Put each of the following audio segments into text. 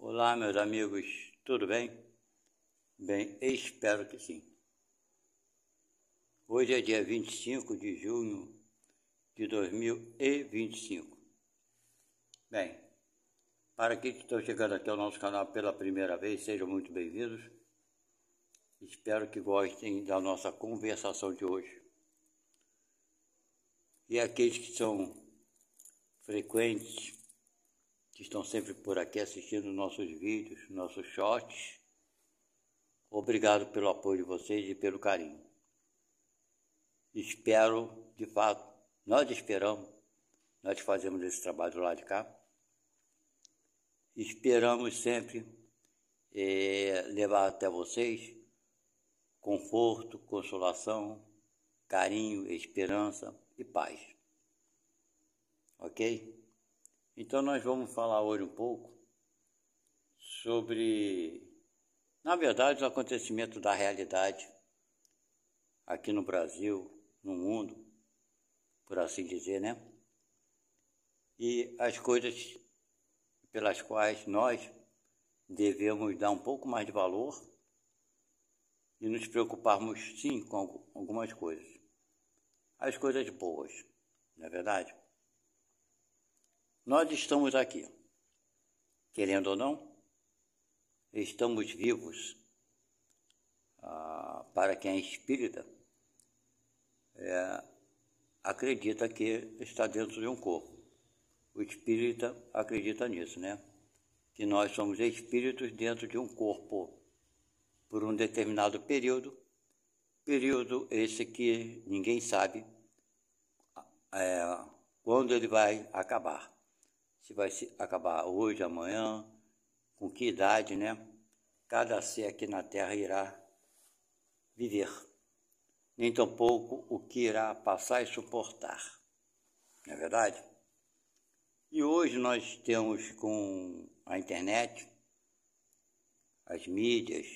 Olá, meus amigos, tudo bem? Bem, espero que sim. Hoje é dia 25 de junho de 2025. Bem, para aqueles que estão chegando aqui ao nosso canal pela primeira vez, sejam muito bem-vindos. Espero que gostem da nossa conversação de hoje. E aqueles que são frequentes, que estão sempre por aqui assistindo nossos vídeos, nossos shorts, obrigado pelo apoio de vocês e pelo carinho. Espero, de fato, nós esperamos, nós fazemos esse trabalho do lado de cá, esperamos sempre levar até vocês conforto, consolação, carinho, esperança e paz. Ok? Então nós vamos falar hoje um pouco sobre, na verdade, os acontecimentos da realidade aqui no Brasil, no mundo, por assim dizer, né? E as coisas pelas quais nós devemos dar um pouco mais de valor e nos preocuparmos, sim, com algumas coisas. As coisas boas, não é verdade? Nós estamos aqui, querendo ou não, estamos vivos. Para quem é espírita, acredita que está dentro de um corpo. O espírita acredita nisso, né? Que nós somos espíritos dentro de um corpo por um determinado período esse que ninguém sabe quando ele vai acabar. Se vai acabar hoje, amanhã, com que idade, né? Cada ser aqui na Terra irá viver. Nem tampouco o que irá passar e suportar. Não é verdade? E hoje nós temos com a internet, as mídias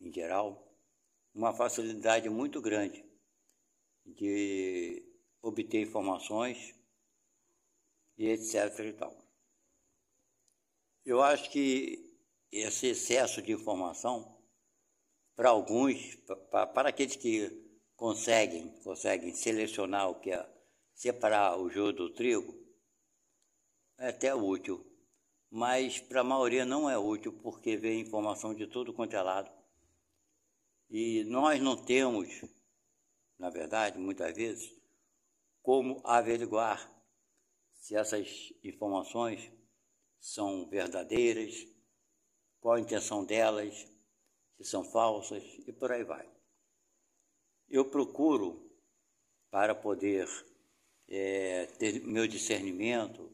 em geral, uma facilidade muito grande de obter informações e etc. e tal. Eu acho que esse excesso de informação, para alguns, para aqueles que conseguem selecionar o que é, separar o joio do trigo, é até útil, mas para a maioria não é útil, porque vem informação de tudo quanto é lado. E nós não temos, na verdade, muitas vezes, como averiguar se essas informações são verdadeiras, qual a intenção delas, se são falsas e por aí vai. Eu procuro, para poder ter meu discernimento,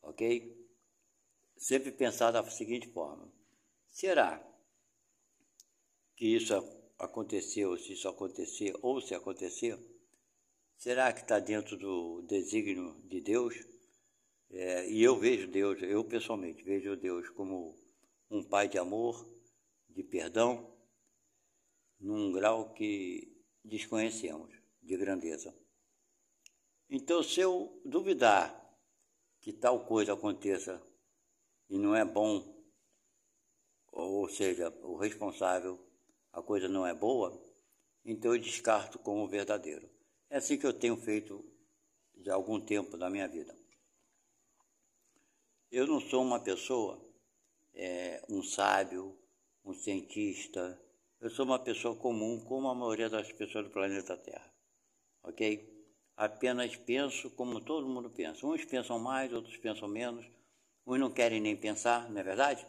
ok? Sempre pensar da seguinte forma: será que isso aconteceu, se isso acontecer ou se acontecer, será que está dentro do desígnio de Deus? E eu vejo Deus, eu pessoalmente vejo Deus como um pai de amor, de perdão, num grau que desconhecemos, de grandeza. Então, se eu duvidar que tal coisa aconteça e não é bom, ou seja, o responsável, a coisa não é boa, então eu descarto como verdadeiro. É assim que eu tenho feito já há algum tempo da minha vida. Eu não sou uma pessoa, um sábio, um cientista. Eu sou uma pessoa comum, como a maioria das pessoas do planeta Terra, ok? Apenas penso como todo mundo pensa. Uns pensam mais, outros pensam menos. Uns não querem nem pensar, não é verdade?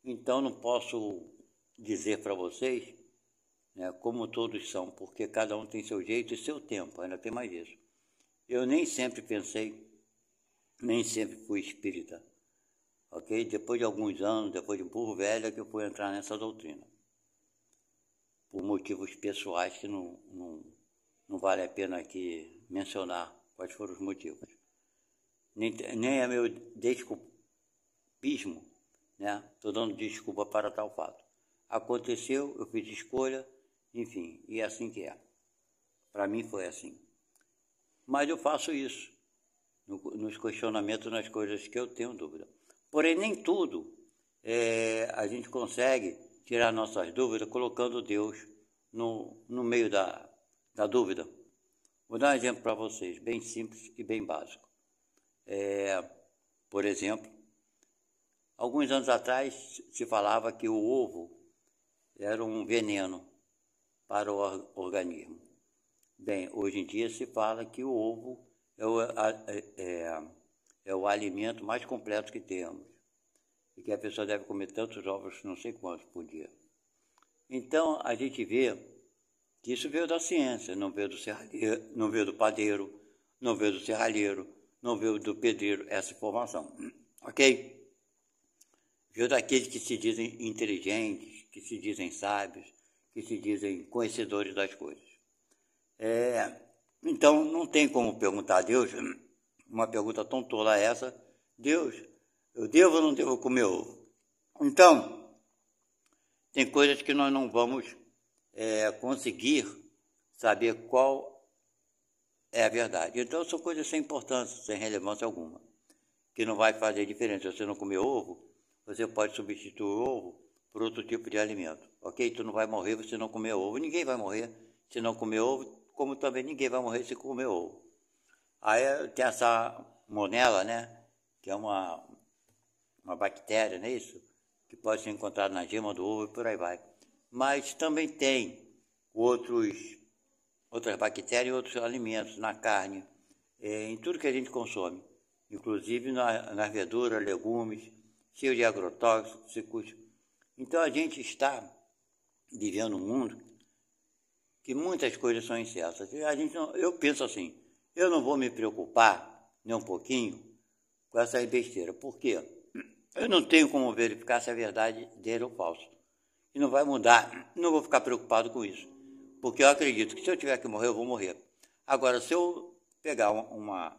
Então não posso dizer para vocês, né, como todos são, porque cada um tem seu jeito e seu tempo, ainda tem mais isso. Eu nem sempre pensei, nem sempre fui espírita, ok? Depois de alguns anos, depois de um burro velho, é que eu fui entrar nessa doutrina. Por motivos pessoais que não vale a pena aqui mencionar quais foram os motivos. Nem é meu desculpismo, né? Estou dando desculpa para tal fato. Aconteceu, eu fiz escolha, enfim, e é assim que é. Para mim foi assim. Mas eu faço isso nos questionamentos, nas coisas que eu tenho dúvida. Porém, nem tudo a gente consegue tirar nossas dúvidas colocando Deus no meio da dúvida. Vou dar um exemplo para vocês, bem simples e bem básico. Por exemplo, alguns anos atrás se falava que o ovo era um veneno para o organismo. Bem, hoje em dia se fala que o ovo é o alimento mais completo que temos e que a pessoa deve comer tantos ovos, não sei quantos por dia. Então a gente vê que isso veio da ciência, não veio do serralheiro, não veio do padeiro, não veio do serralheiro, não veio do pedreiro, essa informação, ok? Veio daqueles que se dizem inteligentes, que se dizem sábios, que se dizem conhecedores das coisas. Então não tem como perguntar a Deus uma pergunta tão tola essa: Deus, eu devo ou não devo comer ovo? Então, tem coisas que nós não vamos conseguir saber qual é a verdade. Então, são coisas sem importância, sem relevância alguma, que não vai fazer diferença. Se você não comer ovo, você pode substituir o ovo por outro tipo de alimento, ok? Tu não vai morrer se não comer ovo. Ninguém vai morrer se não comer ovo, como também ninguém vai morrer se comer ovo. Aí tem essa monela, né? Que é uma bactéria, não é isso? Que pode ser encontrada na gema do ovo e por aí vai. Mas também tem outras bactérias e outros alimentos, na carne, em tudo que a gente consome, inclusive nas verduras, legumes, cheio de agrotóxicos. Então a gente está vivendo um mundo que muitas coisas são incertas. Eu penso assim, eu não vou me preocupar nem um pouquinho com essa besteira. Por quê? Eu não tenho como verificar se é verdade dele ou falso. E não vai mudar, não vou ficar preocupado com isso. Porque eu acredito que se eu tiver que morrer, eu vou morrer. Agora, se eu pegar uma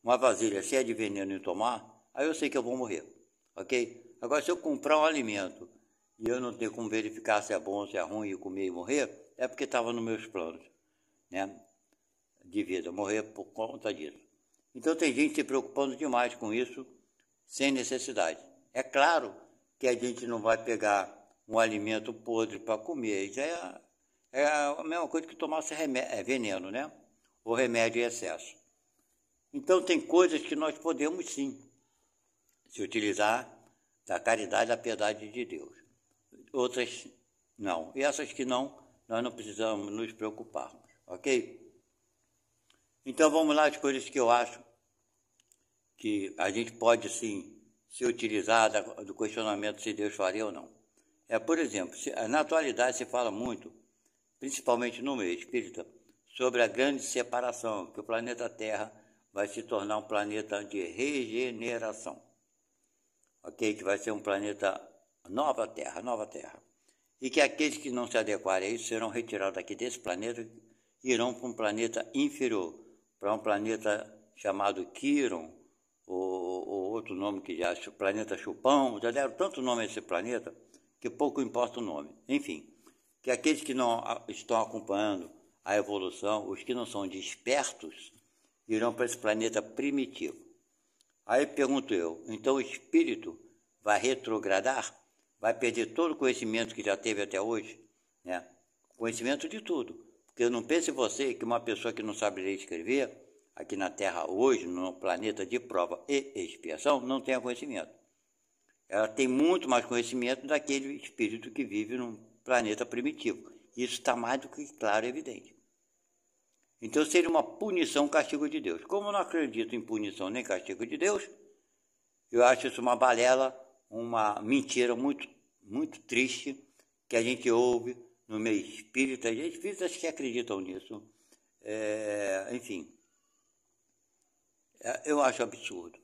vasilha cheia de veneno e tomar, aí eu sei que eu vou morrer, ok? Agora, se eu comprar um alimento e eu não tenho como verificar se é bom, se é ruim, e comer e morrer, é porque estava nos meus planos, né, de vida, morrer por conta disso. Então tem gente se preocupando demais com isso, sem necessidade. É claro que a gente não vai pegar um alimento podre para comer, isso é a mesma coisa que tomar veneno, né? Ou remédio em excesso. Então tem coisas que nós podemos sim se utilizar da caridade e da piedade de Deus. Outras não. E essas que não, nós não precisamos nos preocuparmos, ok? Então vamos lá as coisas que eu acho que a gente pode sim se utilizar do questionamento se Deus faria ou não. Por exemplo, na atualidade se fala muito, principalmente no meio espírita, sobre a grande separação, que o planeta Terra vai se tornar um planeta de regeneração, ok? Que vai ser um planeta nova Terra, e que aqueles que não se adequarem a isso serão retirados daqui desse planeta e irão para um planeta inferior, para um planeta chamado Quiron, ou outro nome que já é planeta Chupão. Já deram tanto nome a esse planeta que pouco importa o nome. Enfim, que aqueles que não estão acompanhando a evolução, os que não são despertos, irão para esse planeta primitivo. Aí pergunto eu, então o espírito vai retrogradar? Vai perder todo o conhecimento que já teve até hoje? Né? Conhecimento de tudo. Porque não pense você que uma pessoa que não sabe ler e escrever, aqui na Terra hoje, no planeta de prova e expiação, não tenha conhecimento. Ela tem muito mais conhecimento daquele espírito que vive num planeta primitivo. Isso está mais do que claro e evidente. Então seria uma punição, castigo de Deus. Como eu não acredito em punição nem castigo de Deus, eu acho isso uma balela, uma mentira muito, muito triste que a gente ouve no meio espírita. Gente espíritas que acreditam nisso. Enfim, eu acho absurdo.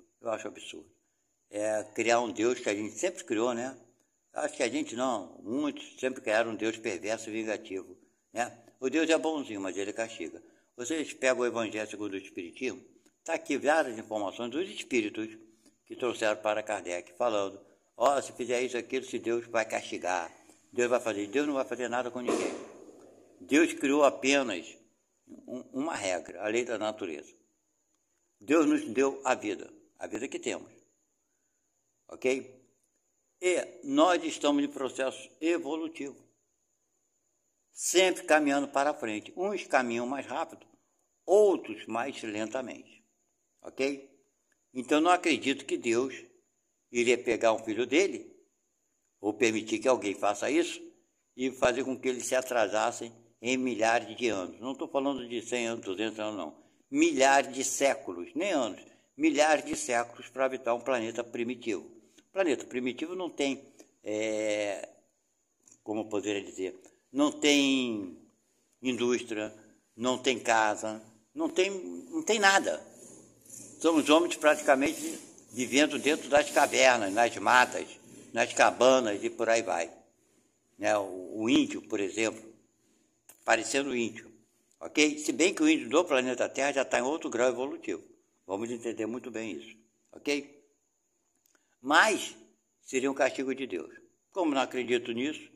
Criar um Deus que a gente sempre criou, né? Acho que a gente não, muitos sempre criaram um Deus perverso e vingativo, né? O Deus é bonzinho, mas ele castiga. Vocês pegam o Evangelho segundo o Espiritismo, está aqui várias informações dos espíritos que trouxeram para Kardec, falando, se fizer isso, aquilo, se Deus vai castigar, Deus vai fazer. Deus não vai fazer nada com ninguém. Deus criou apenas uma regra, a lei da natureza. Deus nos deu a vida. a vida que temos, ok? E nós estamos em processo evolutivo, sempre caminhando para frente. Uns caminham mais rápido, outros mais lentamente, ok? Então não acredito que Deus iria pegar um filho dele, ou permitir que alguém faça isso, e fazer com que eles se atrasassem em milhares de anos. Não estou falando de 100 anos, 200 anos, não. Milhares de séculos, nem anos, milhares de séculos para habitar um planeta primitivo. Planeta primitivo não tem, como eu poderia dizer, não tem indústria, não tem casa, não tem nada. Somos homens praticamente vivendo dentro das cavernas, nas matas, nas cabanas e por aí vai. Né? O índio, por exemplo, parecendo índio, ok? Se bem que o índio do planeta Terra já está em outro grau evolutivo. Vamos entender muito bem isso, ok? Mas seria um castigo de Deus. Como não acredito nisso,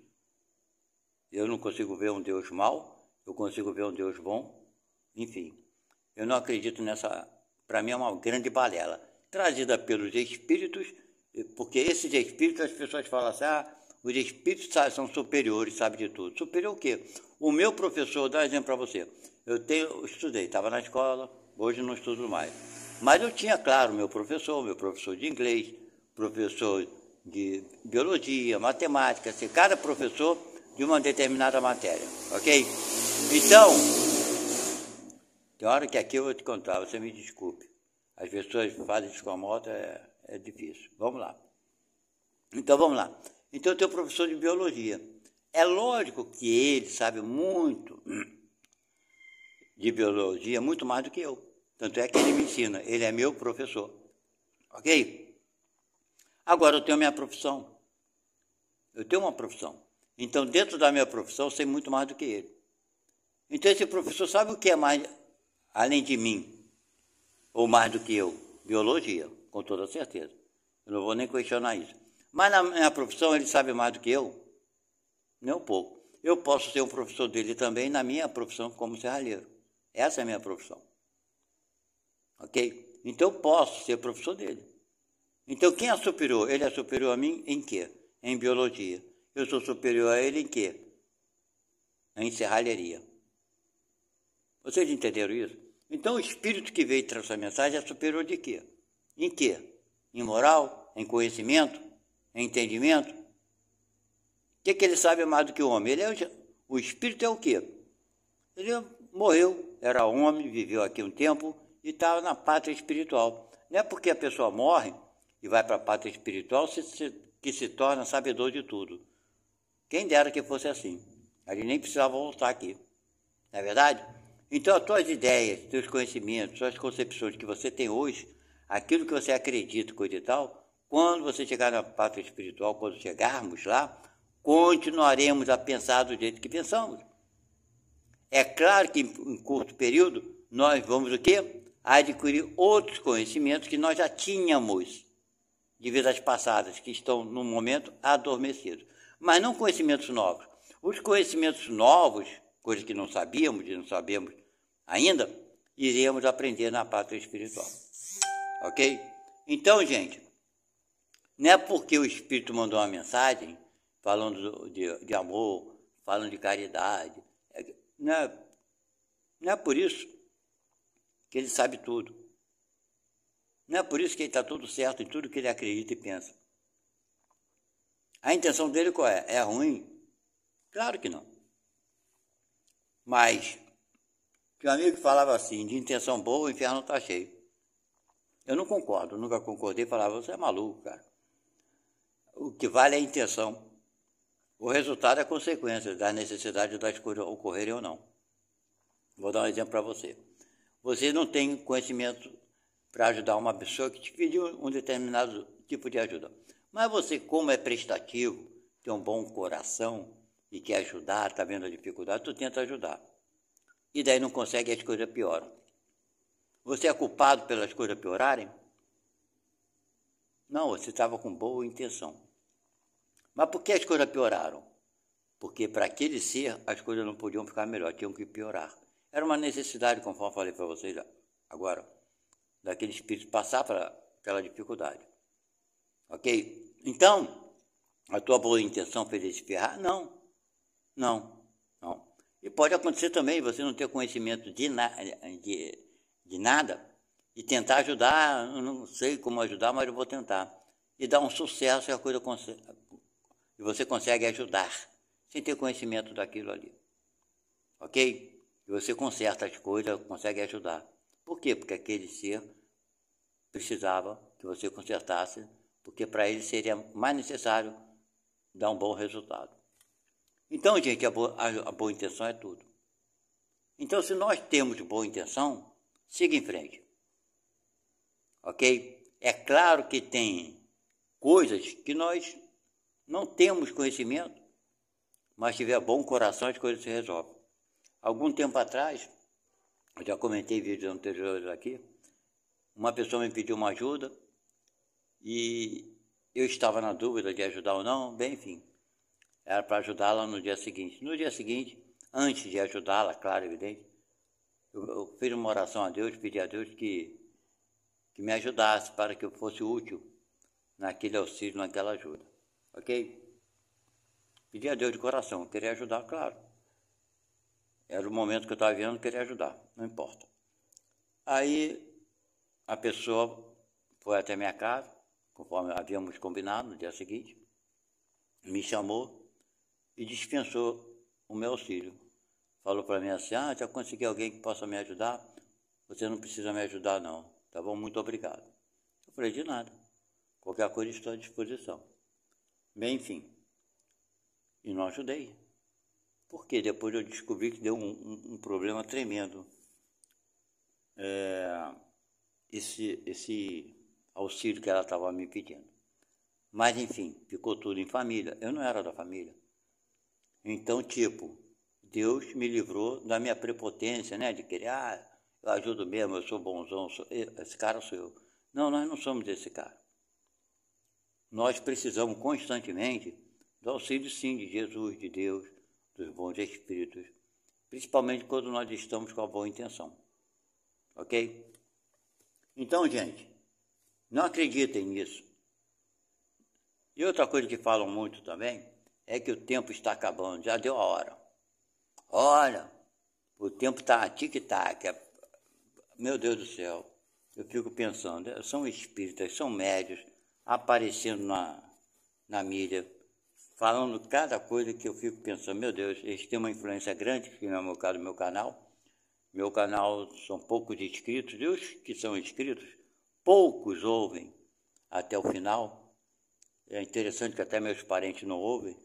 eu não consigo ver um Deus mau, eu consigo ver um Deus bom, enfim. Eu não acredito nessa, para mim é uma grande balela, trazida pelos espíritos, porque esses espíritos, as pessoas falam assim, os espíritos são superiores, sabem de tudo. Superior o quê? O meu professor, vou dar um exemplo para você, eu estudei, estava na escola, hoje não estudo mais. Mas eu tinha, claro, meu professor de inglês, professor de biologia, matemática, assim, cada professor de uma determinada matéria, ok? Então, tem hora que aqui eu vou te contar, você me desculpe. As pessoas fazem isso com a moto, é difícil. Vamos lá. Então, vamos lá. Então, eu tenho um professor de biologia. É lógico que ele sabe muito de biologia, muito mais do que eu. Tanto é que ele me ensina, ele é meu professor. Ok? Agora, eu tenho a minha profissão. Eu tenho uma profissão. Então, dentro da minha profissão, eu sei muito mais do que ele. Então, esse professor sabe o que é mais, além de mim, ou mais do que eu? Biologia, com toda certeza. Eu não vou nem questionar isso. Mas na minha profissão, ele sabe mais do que eu? Nem um pouco. Eu posso ser um professor dele também na minha profissão como serralheiro. Essa é a minha profissão. Ok? Então, eu posso ser professor dele. Então, quem é superior? Ele é superior a mim em quê? Em biologia. Eu sou superior a ele em quê? Em serralheria. Vocês entenderam isso? Então, o espírito que veio trazer essa mensagem é superior de quê? Em quê? Em moral? Em conhecimento? Em entendimento? O que ele sabe mais do que o homem? O espírito é o quê? Ele morreu, era homem, viveu aqui um tempo e estava na pátria espiritual. Não é porque a pessoa morre e vai para a pátria espiritual que se torna sabedor de tudo. Quem dera que fosse assim. Ele nem precisava voltar aqui. Não é verdade? Então, as tuas ideias, teus conhecimentos, suas concepções que você tem hoje, aquilo que você acredita, coisa e tal, quando você chegar na pátria espiritual, quando chegarmos lá, continuaremos a pensar do jeito que pensamos. É claro que em curto período, nós vamos o quê? Adquirir outros conhecimentos que nós já tínhamos de vidas passadas, que estão, no momento, adormecidos. Mas não conhecimentos novos. Os conhecimentos novos, coisas que não sabíamos e não sabemos ainda, iremos aprender na pátria espiritual. Ok? Então, gente, não é porque o Espírito mandou uma mensagem falando de amor, falando de caridade, não é por isso que ele sabe tudo. Não é por isso que ele está tudo certo em tudo que ele acredita e pensa. A intenção dele qual é? É ruim? Claro que não. Mas, tinha um amigo que falava assim, de intenção boa, o inferno está cheio. Eu não concordo, nunca concordei, falava, você é maluco, cara. O que vale é a intenção. O resultado é a consequência da necessidade das coisas ocorrerem ou não. Vou dar um exemplo para você. Você não tem conhecimento para ajudar uma pessoa que te pediu um determinado tipo de ajuda. Mas você, como é prestativo, tem um bom coração e quer ajudar, está vendo a dificuldade, tu tenta ajudar. E daí não consegue e as coisas pioram. Você é culpado pelas coisas piorarem? Não, você estava com boa intenção. Mas por que as coisas pioraram? Porque para aquele ser as coisas não podiam ficar melhor, tinham que piorar. Era uma necessidade, conforme eu falei para vocês agora, daquele espírito passar para aquela dificuldade. Ok? Então, a tua boa intenção fez ele se ferrar? Não. E pode acontecer também você não ter conhecimento de nada e tentar ajudar, eu não sei como ajudar, mas eu vou tentar. E dar um sucesso e a coisa e você consegue ajudar, sem ter conhecimento daquilo ali. Ok? E você conserta as coisas, consegue ajudar. Por quê? Porque aquele ser precisava que você consertasse, porque para ele seria mais necessário dar um bom resultado. Então, gente, a boa intenção é tudo. Então, se nós temos boa intenção, siga em frente. Ok? É claro que tem coisas que nós não temos conhecimento, mas se tiver bom coração, as coisas se resolvem. Algum tempo atrás, eu já comentei em vídeos anteriores aqui, uma pessoa me pediu uma ajuda e eu estava na dúvida de ajudar ou não, bem, enfim, era para ajudá-la no dia seguinte. No dia seguinte, antes de ajudá-la, claro, evidente, eu fiz uma oração a Deus, pedi a Deus que me ajudasse para que eu fosse útil naquele auxílio, naquela ajuda, ok? Pedi a Deus de coração, eu queria ajudar, claro. Era o momento que eu estava vivendo, eu queria ajudar, não importa. Aí a pessoa foi até minha casa, conforme havíamos combinado no dia seguinte, me chamou e dispensou o meu auxílio. Falou para mim assim, já consegui alguém que possa me ajudar, você não precisa me ajudar não, tá bom? Muito obrigado. Eu falei, de nada, qualquer coisa estou à disposição. Bem, enfim, e não ajudei. Porque depois eu descobri que deu um problema tremendo. Esse auxílio que ela estava me pedindo. Mas, enfim, ficou tudo em família. Eu não era da família. Então, Deus me livrou da minha prepotência, né? De querer, eu ajudo mesmo, eu sou bonzão, esse cara sou eu. Não, nós não somos esse cara. Nós precisamos constantemente do auxílio, sim, de Jesus, de Deus, dos bons espíritos, principalmente quando nós estamos com a boa intenção. Ok? Então, gente, não acreditem nisso. E outra coisa que falam muito também é que o tempo está acabando, já deu a hora. Olha, o tempo está tic-tac. Meu Deus do céu, eu fico pensando, são espíritas, são médios, aparecendo na mídia, falando cada coisa que eu fico pensando, meu Deus, eles têm uma influência grande, que não é o meu caso do meu canal. Meu canal são poucos inscritos, e os que são inscritos, poucos ouvem até o final. É interessante que até meus parentes não ouvem,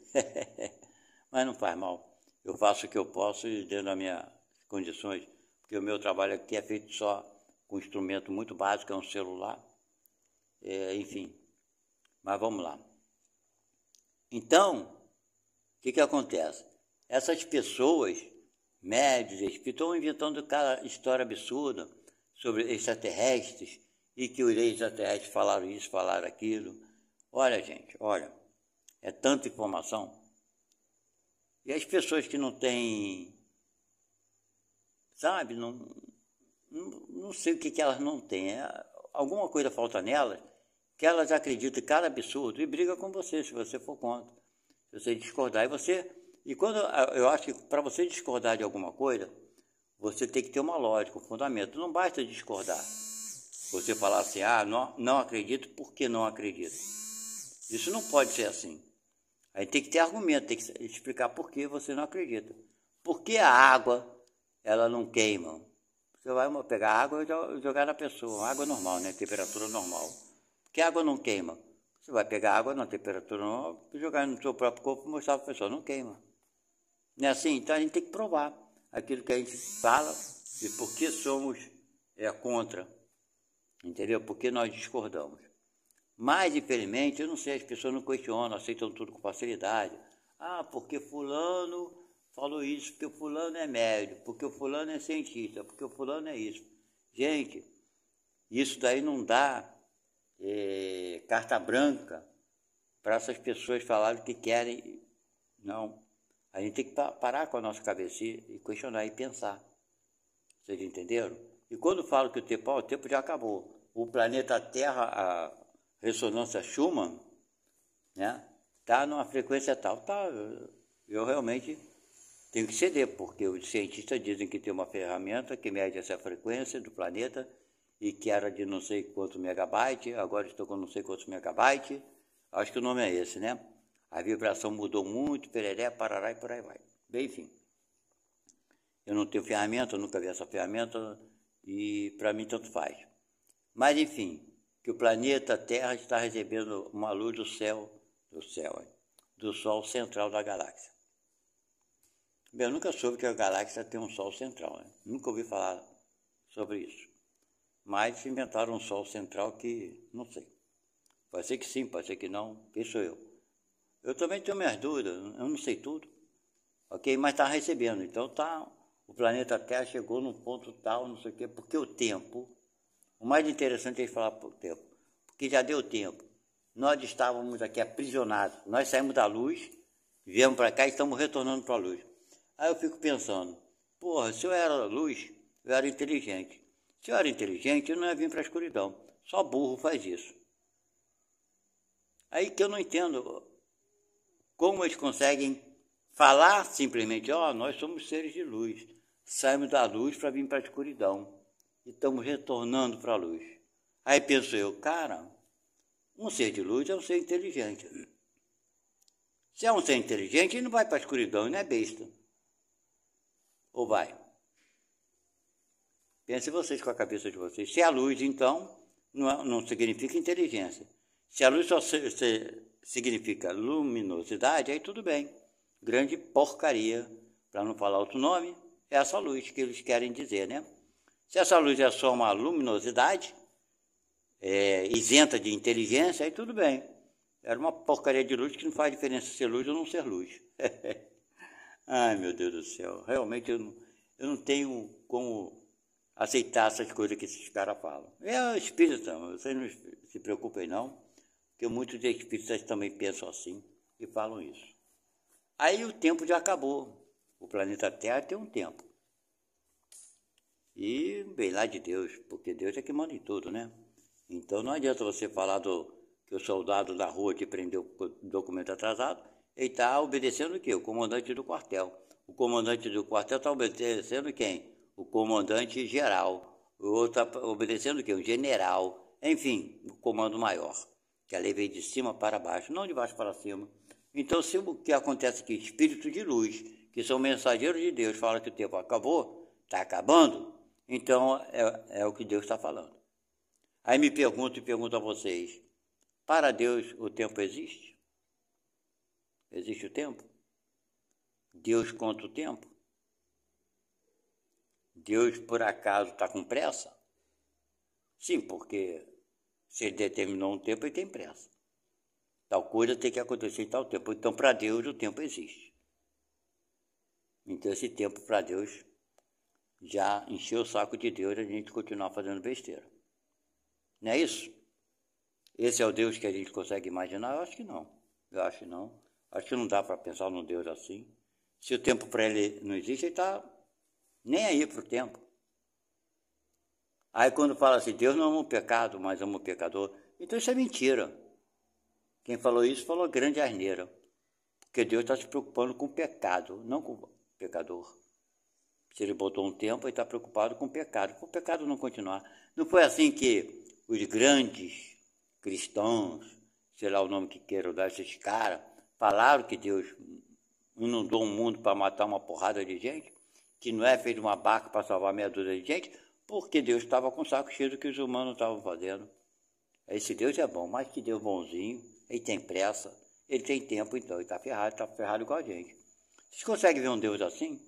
mas não faz mal. Eu faço o que eu posso dentro das minhas condições, porque o meu trabalho aqui é feito só com um instrumento muito básico, é um celular. Enfim, mas vamos lá. Então, o que acontece? Essas pessoas, médios, espíritos, estão inventando cada história absurda sobre extraterrestres, e que os extraterrestres falaram isso, falaram aquilo. Olha, gente, é tanta informação. E as pessoas que não têm, sabe, não sei o que elas não têm. Alguma coisa falta nelas, que elas acreditam em cada absurdo e brigam com você, se você for contra. Se você discordar, e quando eu acho que para você discordar de alguma coisa, você tem que ter uma lógica, um fundamento. Não basta discordar. Você falar assim, não acredito porque não acredito. Isso não pode ser assim. Aí tem que ter argumento, tem que explicar por que você não acredita. Por que a água, ela não queima? Você vai pegar água e jogar na pessoa, água normal, né? Temperatura normal. Por que a água não queima? Você vai pegar água na temperatura normal e jogar no seu próprio corpo e mostrar para a pessoa, não queima. Não é assim? Então a gente tem que provar aquilo que a gente fala e por que somos contra. Entendeu? Porque nós discordamos. Mas, infelizmente, eu não sei, as pessoas não questionam, aceitam tudo com facilidade. Porque fulano falou isso, porque o fulano é médico, porque o fulano é cientista, porque o fulano é isso. Gente, isso daí não dá carta branca para essas pessoas falarem o que querem. Não. A gente tem que parar com a nossa cabeça e questionar e pensar. Vocês entenderam? E quando falo que o tempo já acabou. o planeta Terra, a ressonância Schumann, né, está numa frequência tal. Tá, eu realmente tenho que ceder, porque os cientistas dizem que tem uma ferramenta que mede essa frequência do planeta e que era de não sei quantos megabytes, agora estou com não sei quantos megabytes, acho que o nome é esse, né? A vibração mudou muito, pereré, parará e por aí vai. Bem, enfim, eu não tenho ferramenta, eu nunca vi essa ferramenta e para mim tanto faz. Mas enfim, que o planeta Terra está recebendo uma luz do céu, do Sol central da galáxia. Bem, eu nunca soube que a galáxia tem um Sol central, né? Nunca ouvi falar sobre isso. Mas inventaram um Sol central que, não sei. Pode ser que sim, pode ser que não, quem sou eu? Eu também tenho minhas dúvidas, eu não sei tudo, ok? Mas está recebendo, então tá, o planeta Terra chegou num ponto tal, não sei o quê, porque o tempo, o mais interessante é falar por tempo, porque já deu tempo. Nós estávamos aqui aprisionados, nós saímos da luz, viemos para cá e estamos retornando para a luz. Aí eu fico pensando, porra, se eu era luz, eu era inteligente. Se eu era inteligente, eu não ia vir para a escuridão. Só burro faz isso. Aí que eu não entendo como eles conseguem falar simplesmente, nós somos seres de luz. Saímos da luz para vir para a escuridão. E estamos retornando para a luz. Aí penso eu, cara, um ser de luz é um ser inteligente. Se é um ser inteligente, ele não vai para a escuridão, ele não é besta. Ou vai? Pensem vocês com a cabeça de vocês. Se é a luz, então, não significa inteligência. Se a luz só significa luminosidade, aí tudo bem. Grande porcaria, para não falar outro nome, é essa luz que eles querem dizer, né? Se essa luz é só uma luminosidade, isenta de inteligência, aí tudo bem. Era uma porcaria de luz que não faz diferença ser luz ou não ser luz. Ai, meu Deus do céu. Realmente eu não tenho como aceitar essas coisas que esses caras falam. É espírita, vocês não se preocupem não, porque muitos espíritas também pensam assim e falam isso. Aí o tempo já acabou. O planeta Terra tem um tempo. E vem lá de Deus, porque Deus é que manda em tudo, né? Então não adianta você falar que o soldado da rua te prendeu com o documento atrasado, ele está obedecendo o quê? O comandante do quartel. O comandante do quartel está obedecendo quem? O comandante geral. O outro está obedecendo o quê? O general. Enfim, o comando maior. Que a lei veio de cima para baixo, não de baixo para cima. Então, se o que acontece aqui, espírito de luz, que são mensageiros de Deus, falam que o tempo acabou, está acabando, então é o que Deus está falando. Aí me pergunto a vocês, para Deus o tempo existe? Existe o tempo? Deus conta o tempo? Deus por acaso está com pressa? Sim, porque se ele determinou um tempo, ele tem pressa. Tal coisa tem que acontecer em tal tempo. Então, para Deus, o tempo existe. Então, esse tempo, para Deus, já encheu o saco de Deus a gente continuar fazendo besteira. Não é isso? Esse é o Deus que a gente consegue imaginar? Eu acho que não. Eu acho que não. Acho que não dá para pensar num Deus assim. Se o tempo para ele não existe, ele está nem aí para o tempo. Aí quando fala assim, Deus não ama o pecado, mas ama o pecador. Então isso é mentira. Quem falou isso falou grande asneira. Porque Deus está se preocupando com o pecado, não com o pecador. Se ele botou um tempo, ele está preocupado com o pecado. Para o pecado não continuar. Não foi assim que os grandes cristãos, sei lá o nome que queiram dar esses caras, falaram que Deus inundou o mundo para matar uma porrada de gente, que não fez uma barca para salvar meia dúzia de gente, porque Deus estava com o saco cheio do que os humanos estavam fazendo. Esse Deus é bom, mas que Deus bonzinho, ele tem pressa, ele tem tempo, então ele está ferrado igual a gente. Vocês conseguem ver um Deus assim?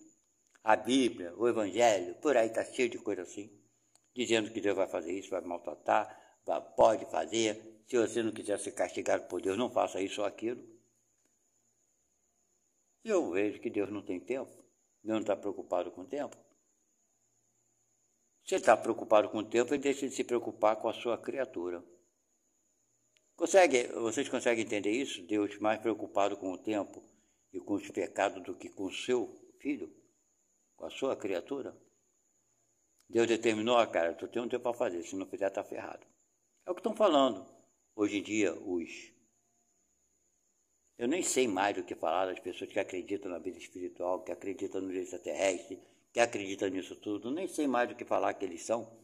A Bíblia, o Evangelho, por aí está cheio de coisa assim, dizendo que Deus vai fazer isso, vai maltratar, pode fazer. Se você não quiser ser castigado por Deus, não faça isso ou aquilo. Eu vejo que Deus não tem tempo, Deus não está preocupado com o tempo. Se ele está preocupado com o tempo, ele deixa de se preocupar com a sua criatura. Vocês conseguem entender isso? Deus mais preocupado com o tempo e com os pecados do que com o seu filho, com a sua criatura? Deus determinou, cara, tu tem um tempo para fazer, se não fizer, está ferrado. É o que estão falando. Hoje em dia, eu nem sei mais do que falar das pessoas que acreditam na vida espiritual, que acreditam no extraterrestre, que acreditam nisso tudo. Nem sei mais do que falar que eles são.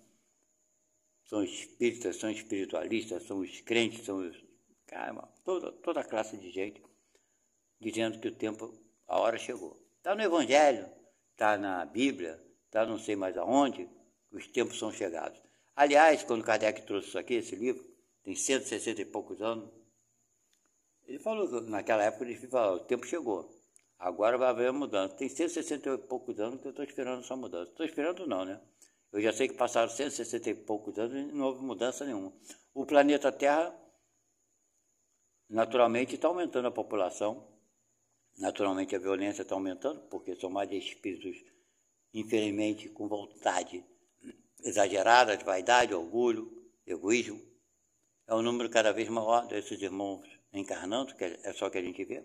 São espíritas, são espiritualistas, são os crentes, são os... Caramba, toda classe de gente dizendo que o tempo, a hora chegou. Está no Evangelho, está na Bíblia, está não sei mais aonde, os tempos são chegados. Aliás, quando Kardec trouxe isso aqui, esse livro, tem 160 e poucos anos, ele falou que naquela época ele falou, o tempo chegou, agora vai haver mudança. Tem 160 e poucos anos que eu estou esperando essa mudança. Estou esperando não, né? Eu já sei que passaram 160 e poucos anos e não houve mudança nenhuma. O planeta Terra, naturalmente, está aumentando a população. Naturalmente, a violência está aumentando, porque são mais espíritos, infelizmente, com vontade exagerada, de vaidade, orgulho, egoísmo. É um número cada vez maior desses irmãos encarnando, que é só que a gente vê.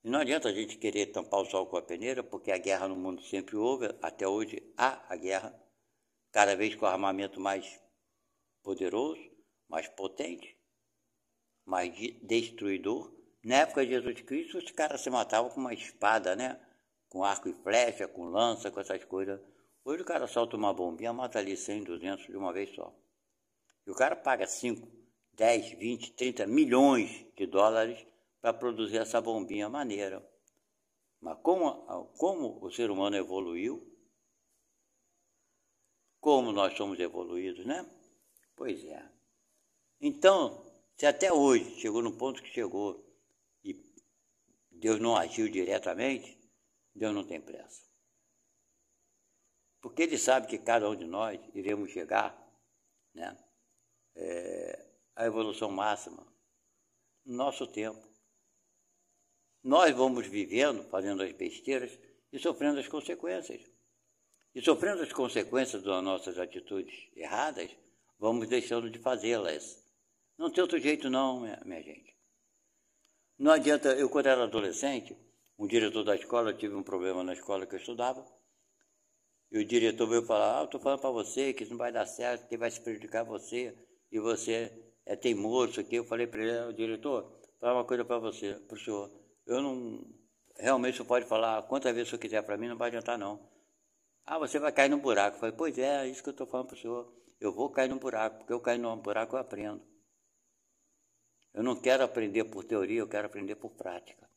E não adianta a gente querer tampar o sol com a peneira, porque a guerra no mundo sempre houve, até hoje há a guerra, cada vez com o armamento mais poderoso, mais potente, mais destruidor. Na época de Jesus Cristo, os caras se matavam com uma espada, né? Com arco e flecha, com lança, com essas coisas. Hoje o cara solta uma bombinha, mata ali 100, 200 de uma vez só. E o cara paga 5, 10, 20, 30 milhões de dólares para produzir essa bombinha maneira. Mas como o ser humano evoluiu, como nós somos evoluídos, né? Pois é. Então, se até hoje chegou no ponto que chegou e Deus não agiu diretamente, Deus não tem pressa. Porque Ele sabe que cada um de nós iremos chegar, né, à evolução máxima no nosso tempo. Nós vamos vivendo, fazendo as besteiras e sofrendo as consequências. E sofrendo as consequências das nossas atitudes erradas, vamos deixando de fazê-las. Não tem outro jeito não, minha gente. Não adianta, eu quando era adolescente, um diretor da escola, eu tive um problema na escola que eu estudava, e o diretor veio falar, estou falando para você que isso não vai dar certo, que vai se prejudicar você, e você é teimoso, isso aqui. Eu falei para ele, diretor, vou falar uma coisa para você, para o senhor, eu não, realmente o senhor pode falar quantas vezes o senhor quiser para mim, não vai adiantar não. Você vai cair no buraco. Eu falei, pois é isso que eu estou falando para o senhor, eu vou cair no buraco, porque eu caio no buraco eu aprendo. Eu não quero aprender por teoria, eu quero aprender por prática.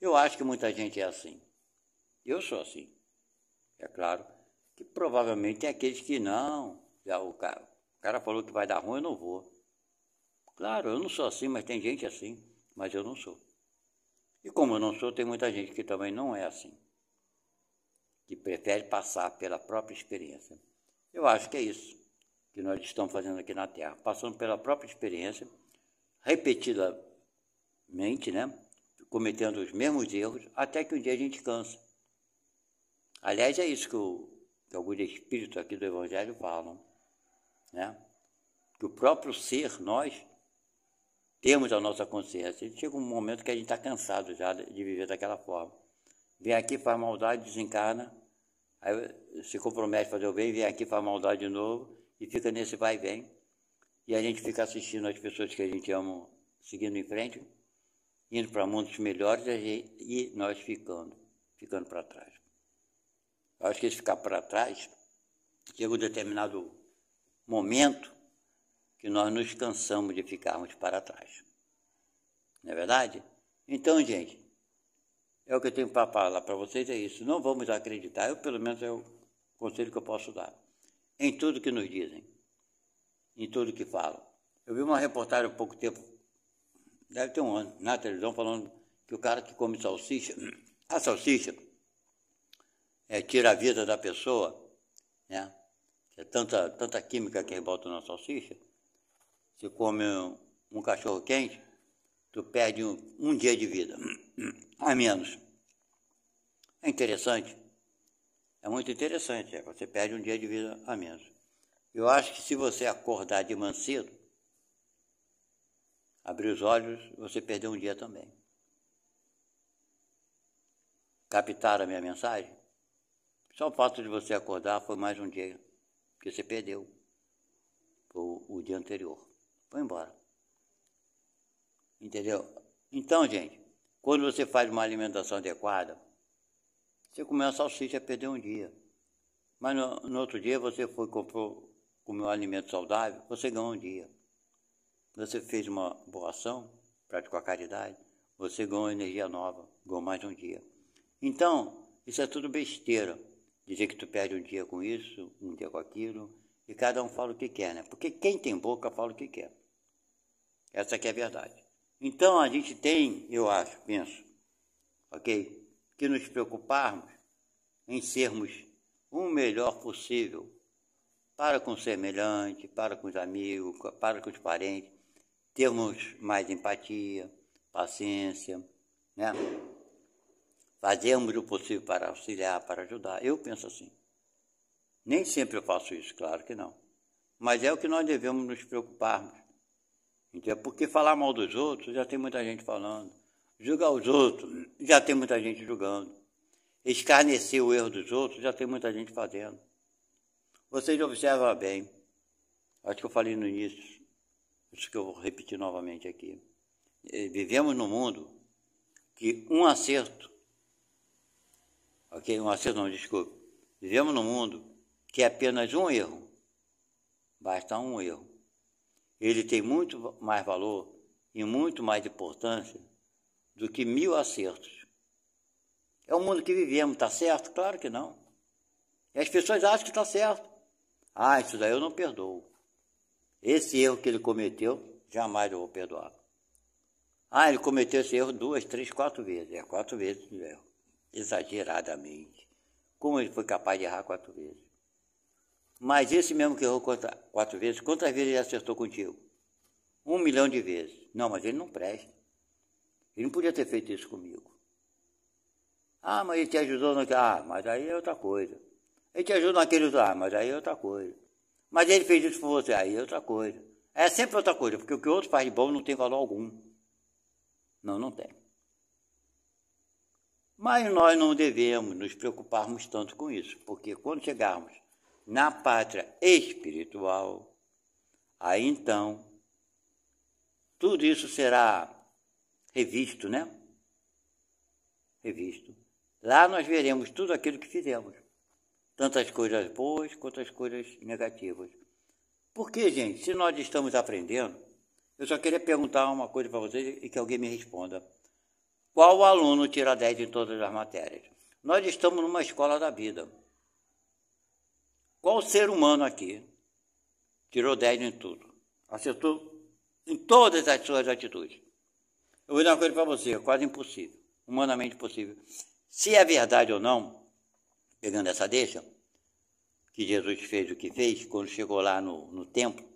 Eu acho que muita gente é assim. Eu sou assim. É claro que provavelmente tem aqueles que não. Já o cara falou que vai dar ruim, eu não vou. Claro, eu não sou assim, mas tem gente assim. Mas eu não sou. E como eu não sou, tem muita gente que também não é assim. Que prefere passar pela própria experiência. Eu acho que é isso que nós estamos fazendo aqui na Terra. Passando pela própria experiência, repetidamente, né? Cometendo os mesmos erros, até que um dia a gente cansa. Aliás, é isso que alguns espíritos aqui do Evangelho falam, né? Que o próprio ser, nós, temos a nossa consciência. E chega um momento que a gente está cansado já de viver daquela forma. Vem aqui, faz maldade, desencarna, aí se compromete a fazer o bem, vem aqui, faz maldade de novo, e fica nesse vai e vem. E a gente fica assistindo as pessoas que a gente ama seguindo em frente, indo para mundos melhores e nós ficando para trás. Eu acho que esse ficar para trás, chega um determinado momento que nós nos cansamos de ficarmos para trás. Não é verdade? Então, gente, é o que eu tenho para falar para vocês, é isso. Não vamos acreditar, eu pelo menos é o conselho que eu posso dar, em tudo que nos dizem, em tudo que falam. Eu vi uma reportagem há pouco tempo, deve ter um ano, na televisão, falando que o cara que come salsicha, a salsicha tira a vida da pessoa, né? É tanta química que rebota na salsicha. Você come um cachorro quente, tu perde um dia de vida, a menos. É interessante, é muito interessante, você perde um dia de vida a menos. Eu acho que se você acordar de manhã cedo, abrir os olhos, você perdeu um dia também. Captaram a minha mensagem? Só o fato de você acordar foi mais um dia que você perdeu. o dia anterior. Foi embora. Entendeu? Então, gente, quando você faz uma alimentação adequada, você comeu uma salsicha, perdeu um dia. Mas no outro dia você foi, comprou, comeu um alimento saudável, você ganhou um dia. Você fez uma boa ação, praticou a caridade, você ganhou energia nova, ganhou mais um dia. Então, isso é tudo besteira. Dizer que tu perde um dia com isso, um dia com aquilo, e cada um fala o que quer, né? Porque quem tem boca fala o que quer. Essa que é a verdade. Então, a gente tem, eu acho, penso, ok? Que nos preocuparmos em sermos o melhor possível para com o semelhante, para com os amigos, para com os parentes, termos mais empatia, paciência, né? Fazermos o possível para auxiliar, para ajudar. Eu penso assim. Nem sempre eu faço isso, claro que não. Mas é o que nós devemos nos preocuparmos. Entendeu? Porque falar mal dos outros, já tem muita gente falando. Julgar os outros, já tem muita gente julgando. Escarnecer o erro dos outros, já tem muita gente fazendo. Vocês observam bem, acho que eu falei no início, isso que eu vou repetir novamente aqui. Vivemos num mundo que um acerto, ok? Um acerto não, desculpe. Vivemos num mundo que é apenas um erro. Basta um erro. Ele tem muito mais valor e muito mais importância do que 1000 acertos. É o mundo que vivemos, está certo? Claro que não. E as pessoas acham que está certo. Ah, isso daí eu não perdoo. Esse erro que ele cometeu, jamais eu vou perdoar. Ah, ele cometeu esse erro 2, 3, 4 vezes. 4 vezes de erro. Exageradamente. Como ele foi capaz de errar 4 vezes? Mas esse mesmo que errou 4 vezes, quantas vezes ele acertou contigo? 1 milhão de vezes. Não, mas ele não presta. Ele não podia ter feito isso comigo. Ah, mas ele te ajudou naquele... Ah, mas aí é outra coisa. Ele te ajudou naquele... Ah, mas aí é outra coisa. Mas ele fez isso por você. Aí é outra coisa. É sempre outra coisa, porque o que o outro faz de bom não tem valor algum. Não, não tem. Mas nós não devemos nos preocuparmos tanto com isso, porque quando chegarmos na pátria espiritual, aí então, tudo isso será revisto, né? Revisto. Lá nós veremos tudo aquilo que fizemos, tanto as coisas boas quanto as coisas negativas. Porque, gente, se nós estamos aprendendo, eu só queria perguntar uma coisa para vocês e que alguém me responda. Qual aluno tira 10 em todas as matérias? Nós estamos numa escola da vida. Qual ser humano aqui tirou 10 em tudo? Acertou em todas as suas atitudes? Eu vou dar uma coisa para você, é quase impossível, humanamente impossível. Se é verdade ou não, pegando essa deixa, que Jesus fez o que fez, quando chegou lá no templo,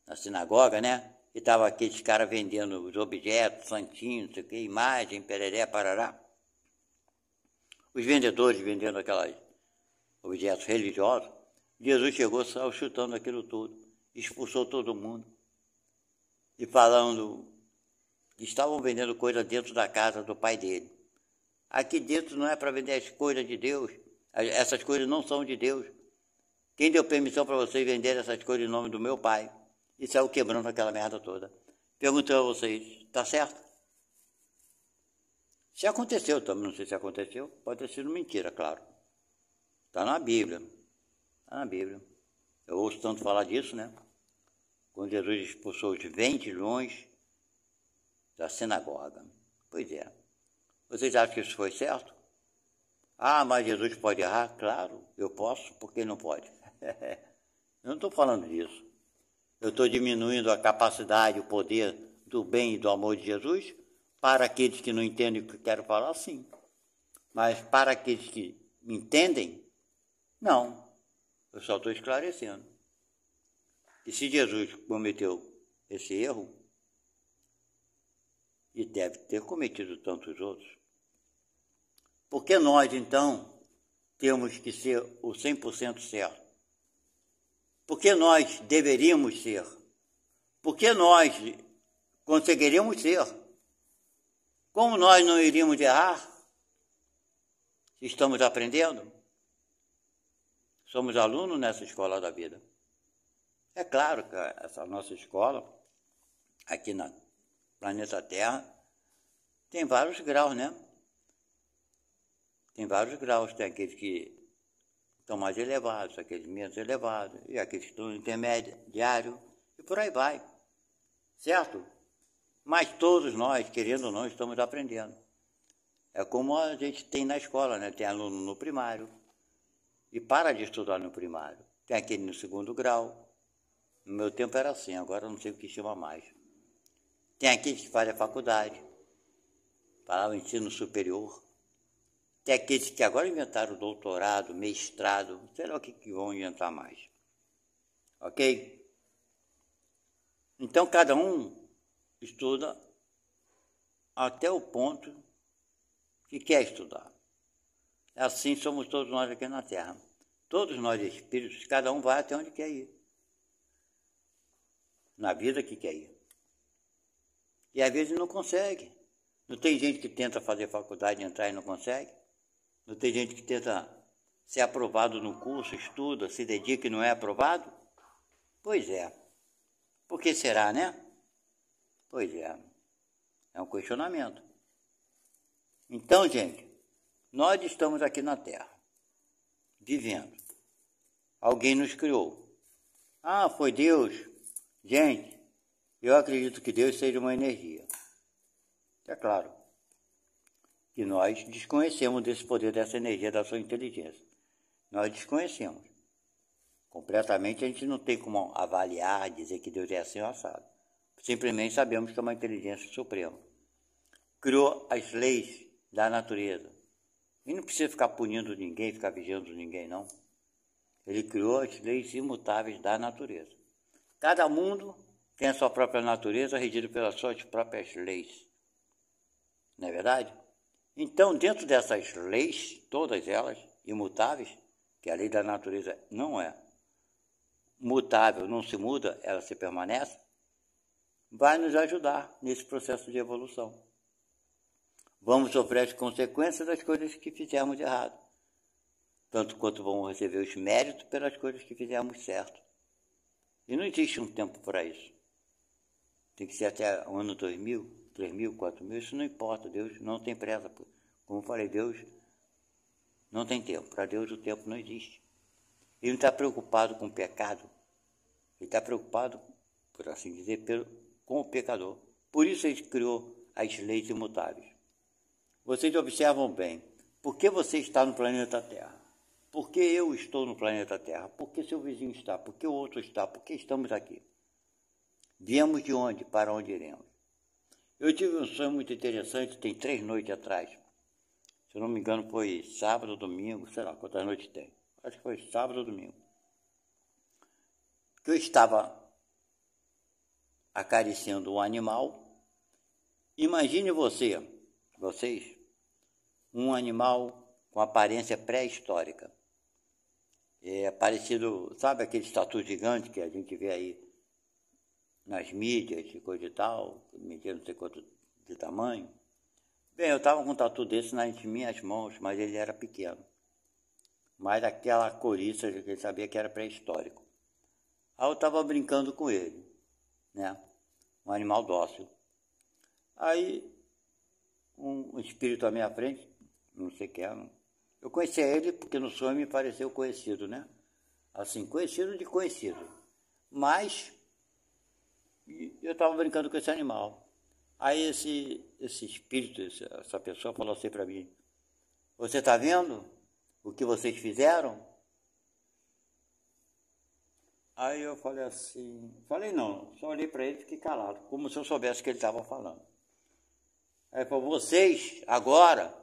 na sinagoga, né? E estava aqueles caras vendendo os objetos, santinhos, não sei o que, imagem, pereré, parará. Os vendedores vendendo aqueles objetos religiosos. Jesus chegou, saiu chutando aquilo tudo, expulsou todo mundo. E falando que estavam vendendo coisa dentro da casa do pai dele. Aqui dentro não é para vender as coisas de Deus. Essas coisas não são de Deus. Quem deu permissão para vocês venderem essas coisas em nome do meu pai? E saiu quebrando aquela merda toda. Perguntei a vocês, está certo? Se aconteceu, também não sei se aconteceu, pode ter sido mentira, claro. Está na Bíblia. Está na Bíblia. Eu ouço tanto falar disso, né? Quando Jesus expulsou os 20 leões da sinagoga. Pois é. Vocês acham que isso foi certo? Ah, mas Jesus pode errar? Claro, eu posso, por que não pode? Eu não estou falando disso. Eu estou diminuindo a capacidade, o poder do bem e do amor de Jesus para aqueles que não entendem o que eu quero falar, sim. Mas para aqueles que entendem, não. Eu só estou esclarecendo. E se Jesus cometeu esse erro, e deve ter cometido tantos outros, por que nós, então, temos que ser o 100% certo? Por que nós deveríamos ser? Por que nós conseguiríamos ser? Como nós não iríamos errar? Se estamos aprendendo? Somos alunos nessa escola da vida. É claro que essa nossa escola, aqui no planeta Terra, tem vários graus, né? Tem vários graus, tem aqueles que estão mais elevados, aqueles menos elevados, e aqueles que estão intermediário, e por aí vai, certo? Mas todos nós, querendo ou não, estamos aprendendo. É como a gente tem na escola, né? Tem aluno no primário, e para de estudar no primário. Tem aquele no segundo grau. No meu tempo era assim, agora eu não sei o que chama mais. Tem aqueles que fazem a faculdade, para o ensino superior. Tem aqueles que agora inventaram doutorado, mestrado, sei lá o que vão inventar mais. Ok? Então, cada um estuda até o ponto que quer estudar. Assim somos todos nós aqui na Terra. Todos nós espíritos, cada um vai até onde quer ir. Na vida que quer ir. E às vezes não consegue. Não tem gente que tenta fazer faculdade, entrar e não consegue? Não tem gente que tenta ser aprovado no curso, estuda, se dedica e não é aprovado? Pois é. Por que será, né? Pois é. É um questionamento. Então, gente, nós estamos aqui na Terra, vivendo. Alguém nos criou. Ah, foi Deus? Gente, eu acredito que Deus seja uma energia. É claro que nós desconhecemos desse poder, dessa energia, da sua inteligência. Nós desconhecemos. Completamente a gente não tem como avaliar, dizer que Deus é assim ou assado. Simplesmente sabemos que é uma inteligência suprema. Criou as leis da natureza. E não precisa ficar punindo ninguém, ficar vigiando ninguém, não. Ele criou as leis imutáveis da natureza. Cada mundo tem a sua própria natureza, regida pelas suas próprias leis. Não é verdade? Então, dentro dessas leis, todas elas imutáveis, que a lei da natureza não é mutável, não se muda, ela se permanece, vai nos ajudar nesse processo de evolução. Vamos sofrer as consequências das coisas que fizemos de errado, tanto quanto vamos receber os méritos pelas coisas que fizemos certo. E não existe um tempo para isso. Tem que ser até o ano 2000, 3.000, 4.000, isso não importa. Deus não tem pressa. Como eu falei, Deus não tem tempo. Para Deus o tempo não existe. Ele não está preocupado com o pecado. Ele está preocupado, por assim dizer, com o pecador. Por isso ele criou as leis imutáveis. Vocês observam bem. Por que você está no planeta Terra? Por que eu estou no planeta Terra? Por que seu vizinho está? Por que o outro está? Por que estamos aqui? Viemos de onde? Para onde iremos? Eu tive um sonho muito interessante, tem 3 noites atrás. Se eu não me engano, foi sábado ou domingo, sei lá quantas noites tem. Acho que foi sábado ou domingo. Que eu estava acariciando um animal. Imagine vocês, um animal com aparência pré-histórica. É parecido, sabe aquele tatu gigante que a gente vê aí nas mídias e coisa e tal, media não sei quanto de tamanho. Bem, eu estava com um tatu desse nas minhas mãos, mas ele era pequeno. Mas aquela coriça, que ele sabia que era pré-histórico. Aí eu estava brincando com ele, né? Um animal dócil. Aí, um espírito à minha frente, não sei quem era, eu conhecia ele porque no sonho me pareceu conhecido, né? Assim, conhecido de conhecido. Mas eu estava brincando com esse animal. Aí esse espírito, essa pessoa falou assim para mim: você está vendo o que vocês fizeram? Aí eu falei assim, não, só olhei para ele e fiquei calado, como se eu soubesse o que ele estava falando. Aí ele falou: vocês, agora,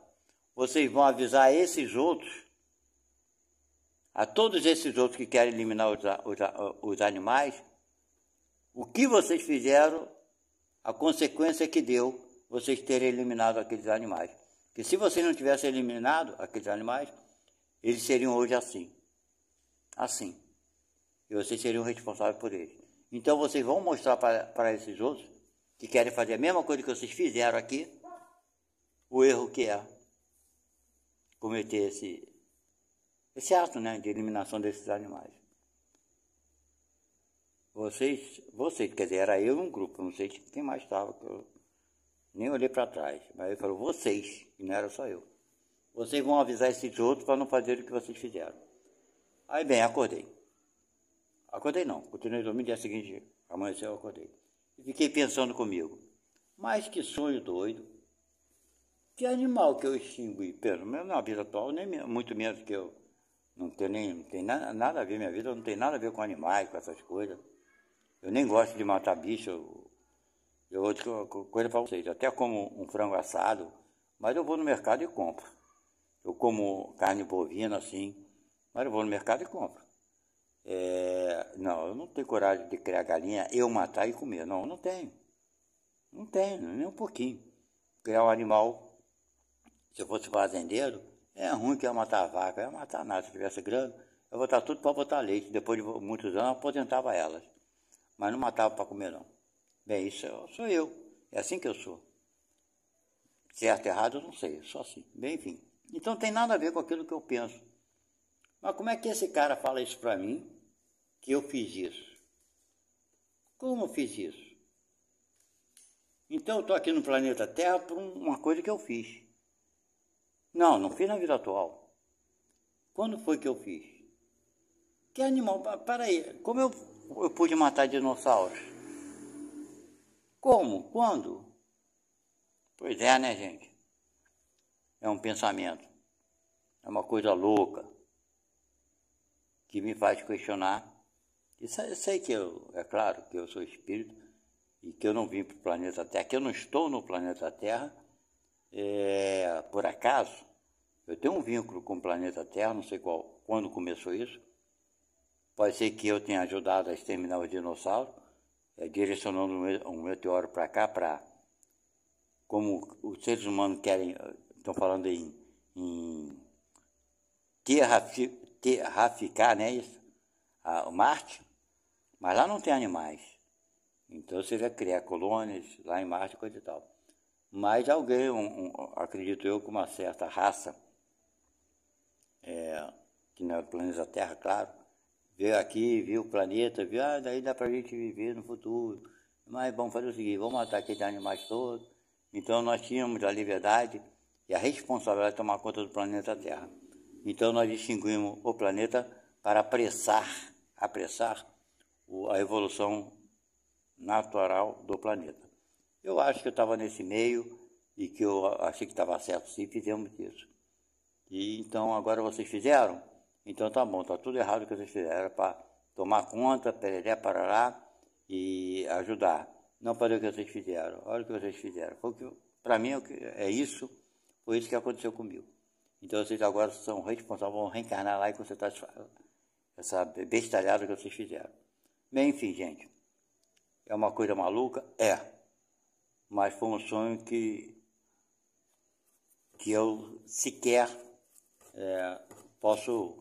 vocês vão avisar esses outros, a todos esses outros que querem eliminar os animais, o que vocês fizeram, a consequência que deu vocês terem eliminado aqueles animais. Porque se vocês não tivessem eliminado aqueles animais, eles seriam hoje assim. Assim. E vocês seriam responsáveis por eles. Então vocês vão mostrar para esses outros que querem fazer a mesma coisa que vocês fizeram aqui, o erro que é cometer esse ato, né, de eliminação desses animais. vocês, quer dizer, era eu e um grupo, não sei quem mais estava, nem olhei para trás, mas ele falou, vocês, e não era só eu. Vocês vão avisar esses outros para não fazer o que vocês fizeram. Aí, bem, acordei. Acordei não, continuei dormindo, dia seguinte, amanheceu, eu acordei. E fiquei pensando comigo, mas que sonho doido. Que animal que eu extingui, pelo menos na vida atual, nem muito menos que eu não tem nada a ver, minha vida não tem nada a ver com animais, com essas coisas. Eu nem gosto de matar bicho, outra coisa para vocês, até como um frango assado, mas eu vou no mercado e compro. Eu como carne bovina assim, mas eu vou no mercado e compro. Não, eu não tenho coragem de criar galinha, eu matar e comer. Não, não tenho. Não tenho, nem um pouquinho. Criar um animal, se eu fosse fazendeiro, é ruim que eu ia matar a vaca, eu ia matar nada. Se tivesse grana, eu vou botar tudo para botar leite. Depois de muitos anos, eu aposentava elas. Mas não matava para comer, não. Bem, isso sou eu. É assim que eu sou. Certo, errado, eu não sei, só assim. Bem, enfim. Então tem nada a ver com aquilo que eu penso. Mas como é que esse cara fala isso para mim, que eu fiz isso? Como eu fiz isso? Então eu estou aqui no planeta Terra por uma coisa que eu fiz. Não fiz na vida atual. Quando foi que eu fiz? Que animal? Para aí, como eu pude matar dinossauros? Como? Quando? Pois é, né, gente? É um pensamento. É uma coisa louca que me faz questionar. E sei que é claro que eu sou espírito e que eu não vim para o planeta Terra, que eu não estou no planeta Terra por acaso. Eu tenho um vínculo com o planeta Terra, não sei quando começou isso. Pode ser que eu tenha ajudado a exterminar os dinossauros, direcionando um meteoro para cá, como os seres humanos querem, estão falando em terraficar, né, isso? O Marte, mas lá não tem animais. Então você vai criar colônias lá em Marte, coisa e tal. Mas alguém, acredito eu, com uma certa raça, que não é o planeta Terra, claro, veio aqui, viu o planeta, viu, daí dá pra gente viver no futuro. Mas vamos fazer o seguinte, vamos matar aqueles animais todos. Então nós tínhamos a liberdade e a responsabilidade de tomar conta do planeta Terra. Então nós extinguimos o planeta para apressar a evolução natural do planeta. Eu acho que eu estava nesse meio e que eu achei que estava certo sim, fizemos isso. E então agora vocês fizeram? Então tá bom, tá tudo errado o que vocês fizeram. Era para tomar conta, pereré, parará e ajudar. Não fazer o que vocês fizeram. Olha o que vocês fizeram. Para mim é isso, foi isso que aconteceu comigo. Então vocês agora são responsáveis, vão reencarnar lá e consertar essa bestalhada que vocês fizeram. Bem, enfim, gente. É uma coisa maluca? É. Mas foi um sonho que eu sequer posso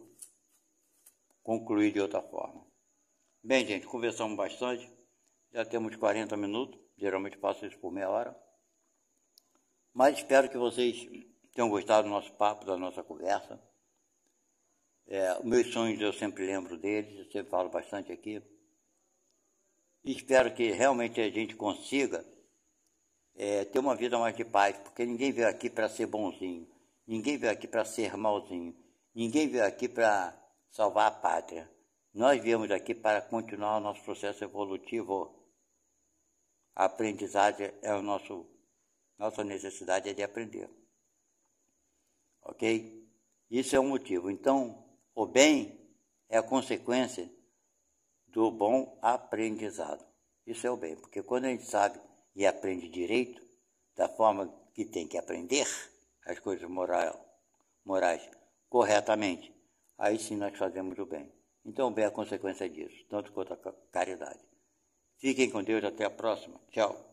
concluir de outra forma. Bem, gente, conversamos bastante. Já temos 40 minutos. Geralmente passo isso por meia hora. Mas espero que vocês tenham gostado do nosso papo, da nossa conversa. Meus sonhos eu sempre lembro deles, eu sempre falo bastante aqui. E espero que realmente a gente consiga ter uma vida mais de paz, porque ninguém veio aqui para ser bonzinho, ninguém veio aqui para ser malzinho, ninguém veio aqui para salvar a pátria. Nós viemos aqui para continuar o nosso processo evolutivo. A aprendizagem é nossa necessidade é de aprender. Ok? Isso é um motivo. Então, o bem é a consequência do bom aprendizado. Isso é o bem, porque quando a gente sabe e aprende direito, da forma que tem que aprender as coisas morais corretamente, aí sim nós fazemos o bem. Então o bem é a consequência disso, tanto quanto a caridade. Fiquem com Deus, até a próxima. Tchau.